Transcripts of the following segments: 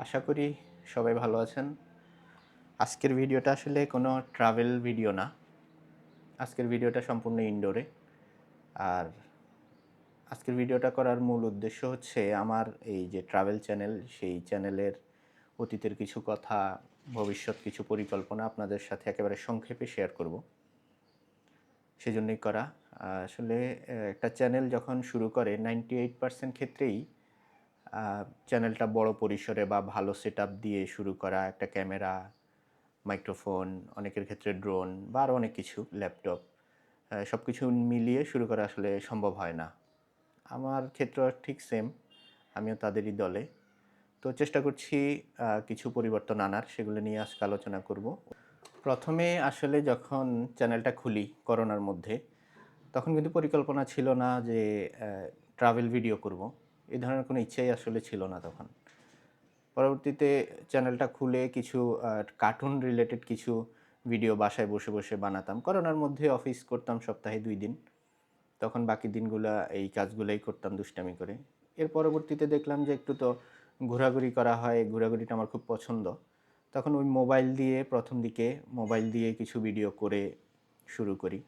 আশা করি সবাই ভালো আছেন। আজকের ভিডিওটা আসলে কোনো ট্রাভেল ভিডিও না। আজকের ভিডিওটা সম্পূর্ণ ইনডোরে। আর আজকের ভিডিওটা করার মূল উদ্দেশ্য হচ্ছে আমার এই যে ট্রাভেল চ্যানেল, সেই চ্যানেলের অতীতের কিছু কথা, ভবিষ্যৎ কিছু পরিকল্পনা আপনাদের সাথে একেবারে সংক্ষেপে শেয়ার করব। সেজন্যই করা। আসলে একটা চ্যানেল যখন শুরু করে 98% ক্ষেত্রেই চ্যানেলটা বড় পরিসরে বা ভালো সেটআপ দিয়ে শুরু করা, একটা ক্যামেরা, মাইক্রোফোন, অনেকের ক্ষেত্রে ড্রোন বা আরও অনেক কিছু, ল্যাপটপ, সব কিছু মিলিয়ে শুরু করা আসলে সম্ভব হয় না। আমার ক্ষেত্রেও ঠিক সেম, আমিও তাদেরই দলে। তো চেষ্টা করছি কিছু পরিবর্তন আনার, সেগুলো নিয়ে আজকে আলোচনা করব। প্রথমে আসলে যখন চ্যানেলটা খুলি করোনার মধ্যে, তখন কিন্তু পরিকল্পনা ছিল না যে ট্রাভেল ভিডিও করব। এই ধরনের কোনো ইচ্ছাই আসলে ছিল না তখন। পরবর্তীতে চ্যানেলটা খুলে কিছু কার্টুন রিলেটেড কিছু ভিডিও বাসায় বসে বসে বানাতাম। করোনার মধ্যে অফিস করতাম সপ্তাহে ২ দিন। তখন বাকি দিনগুলা এই কাজগুলাই করতাম দুষ্টামি করে। এর পরবর্তীতে দেখলাম যে একটু তো ঘোরাঘুরি করা হয়, ঘোরাঘুরিটা আমার খুব পছন্দ। তখন ওই মোবাইল দিয়ে প্রথম দিকে মোবাইল দিয়ে কিছু ভিডিও করে শুরু করি।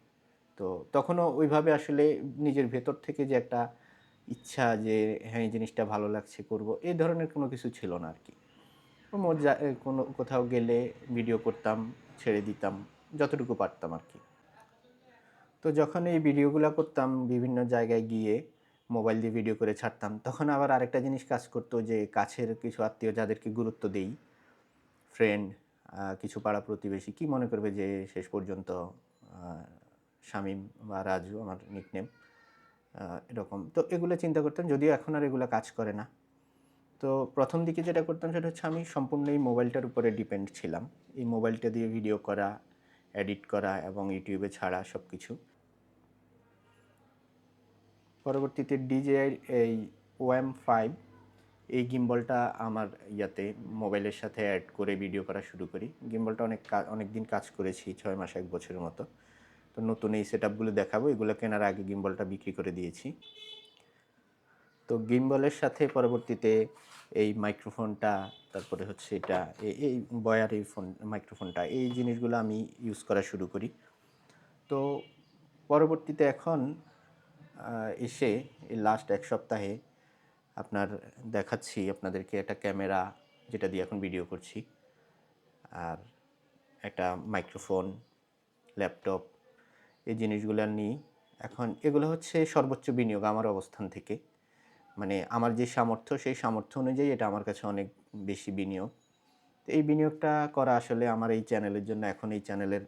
তো তখনও ওইভাবে আসলে নিজের ভেতর থেকে যে একটা ইচ্ছা যে হ্যাঁ, এই জিনিসটা ভালো লাগছে করব, এই ধরনের কোনো কিছু ছিল না আরকি। কোনো কোথাও গেলে ভিডিও করতাম, ছেড়ে দিতাম, যতটুকু পারতাম আরকি। তো যখন এই ভিডিওগুলা করতাম বিভিন্ন জায়গায় গিয়ে মোবাইল দিয়ে ভিডিও করে ছাড়তাম, তখন আবার আরেকটা জিনিস কাজ করতো যে কাছের কিছু আত্মীয় যাদেরকে গুরুত্ব দেই, ফ্রেন্ড, কিছু পাড়া প্রতিবেশী কি মনে করবে যে শেষ পর্যন্ত আ শামীম বা রাজু আমার নিকনেম, এরকম। তো এগুলো চিন্তা করতাম, যদিও এখন আর এগুলা কাজ করে না। তো প্রথম দিকে যেটা করতাম সেটা হচ্ছে আমি সম্পূর্ণ এই মোবাইলটার উপরে ডিপেন্ড ছিলাম। এই মোবাইলটা দিয়ে ভিডিও করা, এডিট করা এবং ইউটিউবে ছাড়া সবকিছু। পরবর্তীতে DJI এই OM5 এই গিম্বলটা আমার মোবাইলের সাথে অ্যাড করে ভিডিও করা শুরু করি। গিম্বলটা অনেকদিন কাজ করেছি, ৬ মাস ১ বছরের মতো। তো নতুন এই সেটআপগুলো দেখাবো। এগুলো কেনার আগে গিম্বলটা বিক্রি করে দিয়েছি। তো গিম্বলের সাথে পরবর্তীতে এই মাইক্রোফোনটা, তারপরে হচ্ছে এটা এই বয়ার এই মাইক্রোফোনটা, এই জিনিসগুলো আমি ইউজ করা শুরু করি। তো পরবর্তীতে এখন এসে এই লাস্ট ১ সপ্তাহে আপনার দেখাচ্ছি আপনাদেরকে একটা ক্যামেরা, যেটা দিয়ে এখন ভিডিও করছি, আর একটা মাইক্রোফোন, ল্যাপটপ, এই জিনিসগুলো নিই। এখন এগুলো হচ্ছে সর্বোচ্চ বিনিয়োগ আমার অবস্থান থেকে। মানে আমার যে সামর্থ্য, সেই সামর্থ্য অনুযায়ী এটা আমার কাছে অনেক বেশি বিনিয়োগ। তো এই বিনিয়োগটা করা আসলে আমার এই চ্যানেলের জন্য, এখন এই চ্যানেলের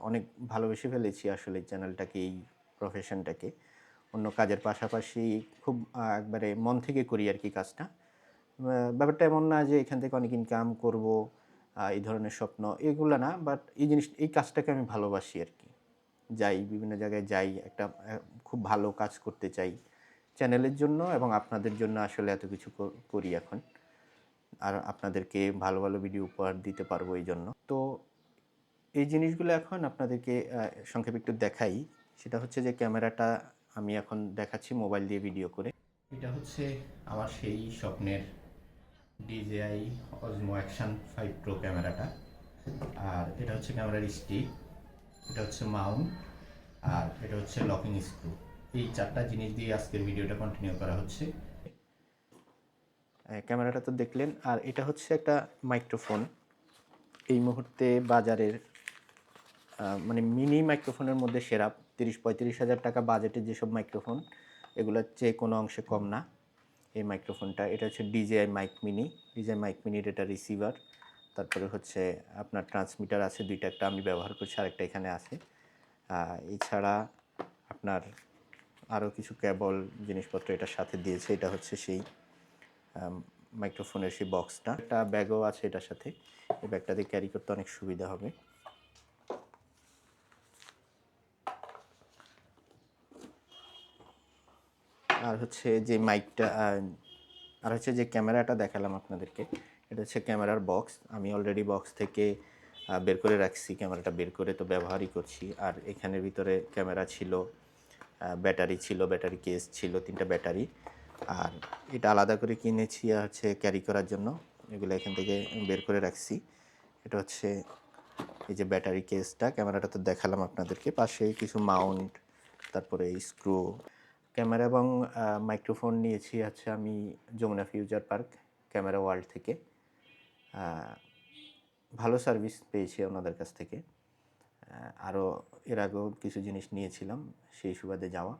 অনেক ভালোবেসে ফেলেছি আসলে এই চ্যানেলটাকে, এই প্রফেশনটাকে। অন্য কাজের পাশাপাশি খুব একবারে মন থেকে করি আরকি কাজটা। ব্যাপারটা এমন না যে এখান থেকে অনেক ইনকাম করব, এই ধরনের স্বপ্ন, এগুলা না। বাট এই কাজটাকে আমি ভালোবাসি আরকি। বিভিন্ন জায়গায় যাই, একটা খুব ভালো কাজ করতে চাই। চ্যানেলের জন্য এবং আপনাদের জন্য আসলে এত কিছু করি এখন। আর আপনাদেরকে ভালো, ভালো ভিডিও উপহার দিতে পারবো এইজন্য। তো এই জিনিসগুলো এখন আপনাদেরকে সংক্ষেপে একটু দেখাই। সেটা হচ্ছে যে ক্যামেরাটা আমি এখন দেখাচ্ছি মোবাইল দিয়ে ভিডিও করে। এটা হচ্ছে আমার সেই স্বপ্নের DJI Osmo Action 5 Pro ক্যামেরাটা। আর এটা হচ্ছে ক্যামেরার স্টিক, এটা হচ্ছে মাউন্ট, আর এটা হচ্ছে লকিং স্ক্রু। এই 4টা জিনিস দিয়ে আজকের ভিডিওটা কন্টিনিউ করা হচ্ছে। ক্যামেরাটা তো দেখলেন, আর এটা হচ্ছে একটা মাইক্রোফোন। এই মুহূর্তে বাজারের মানে মিনি মাইক্রোফোনের মধ্যে সেরা। ৩০-৩৫ হাজার টাকা বাজেটের যেসব মাইক্রোফোন, এগুলোর চেয়ে কোনো অংশে কম না এই মাইক্রোফোনটা। এটা হচ্ছে DJI mic mini. DJI mic মিনির এটা রিসিভার, তারপরে হচ্ছে আপনার ট্রান্সমিটার আছে ২টা, একটা আমি ব্যবহার করছি, আরেকটা এখানে আছে। এছাড়া আপনার আরও কিছু কেবল জিনিসপত্র এটার সাথে দিয়েছে। এটা হচ্ছে সেই মাইক্রোফোনের সেই বক্সটা। একটা ব্যাগও আছে এটার সাথে। এই ব্যাগটা দিয়ে ক্যারি করতে অনেক সুবিধা হবে। আর হচ্ছে যে মাইকটা, আর হচ্ছে যে ক্যামেরাটা দেখালাম আপনাদেরকে, এটা হচ্ছে ক্যামেরার বক্স। আমি অলরেডি বক্স থেকে বের করে রাখছি, ক্যামেরাটা বের করে তো ব্যবহারই করছি। আর এখানের ভিতরে ক্যামেরা ছিল, ব্যাটারি ছিল, ব্যাটারি কেস ছিল, 3টা ব্যাটারি। আর এটা আলাদা করে কিনেছি হচ্ছে ক্যারি করার জন্য। এগুলো এখান থেকে বের করে রাখছি। এটা হচ্ছে এই যে ব্যাটারি কেসটা, ক্যামেরাটা তো দেখালাম আপনাদেরকে, পাশে কিছু মাউন্ট, তারপরে স্ক্রু। ক্যামেরা এবং মাইক্রোফোন নিয়েছি হচ্ছে আমি Jamuna future park camera world থেকে। ভালো সার্ভিস পেয়েছি ওনাদের কাছ থেকে। আরও এর আগেও কিছু জিনিস নিয়েছিলাম, সেই সুবাদে যাওয়া।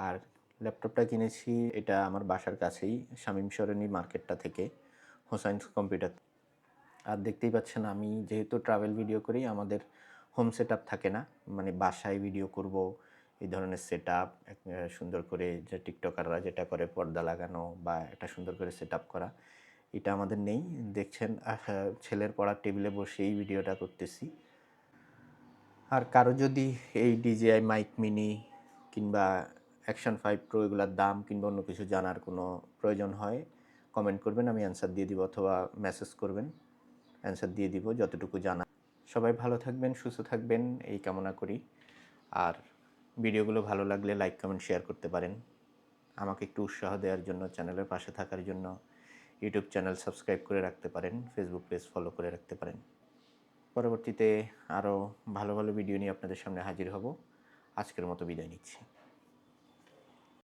আর ল্যাপটপটা কিনেছি এটা আমার বাসার কাছেই শামীম সরণি মার্কেটটা থেকে, হোসাইন্স কম্পিউটার। আর দেখতেই পাচ্ছেন আমি যেহেতু ট্রাভেল ভিডিও করি, আমাদের হোম সেট আপ থাকে না, মানে বাসায় ভিডিও করব এই ধরনের সেট আপ সুন্দর করে, যে টিকটকাররা যেটা করে পর্দা লাগানো বা একটা সুন্দর করে সেট আপ করা, এটা আমাদের নেই। দেখছেন ছেলের পড়ার টেবিলে বসে এই ভিডিওটা করতেছি। আর কারো যদি এই DJI মাইক মিনি কিংবা অ্যাকশন 5 প্রো এগুলোর দাম কিংবা অন্য কিছু জানার কোনো প্রয়োজন হয়, কমেন্ট করবেন, আমি অ্যান্সার দিয়ে দিব, অথবা মেসেজ করবেন, অ্যান্সার দিয়ে দিব যতটুকু জানা। সবাই ভালো থাকবেন, সুস্থ থাকবেন এই কামনা করি। আর ভিডিওগুলো ভালো লাগলে লাইক কমেন্ট শেয়ার করতে পারেন। আমাকে একটু উৎসাহ দেওয়ার জন্য, চ্যানেলের পাশে থাকার জন্য ইউটিউব চ্যানেল সাবস্ক্রাইব করে রাখতে পারেন, ফেসবুক পেজ ফলো করে রাখতে পারেন। পরবর্তীতে আরও ভালো ভালো ভিডিও নিয়ে আপনাদের সামনে হাজির হব। আজকের মতো বিদায় নিচ্ছি।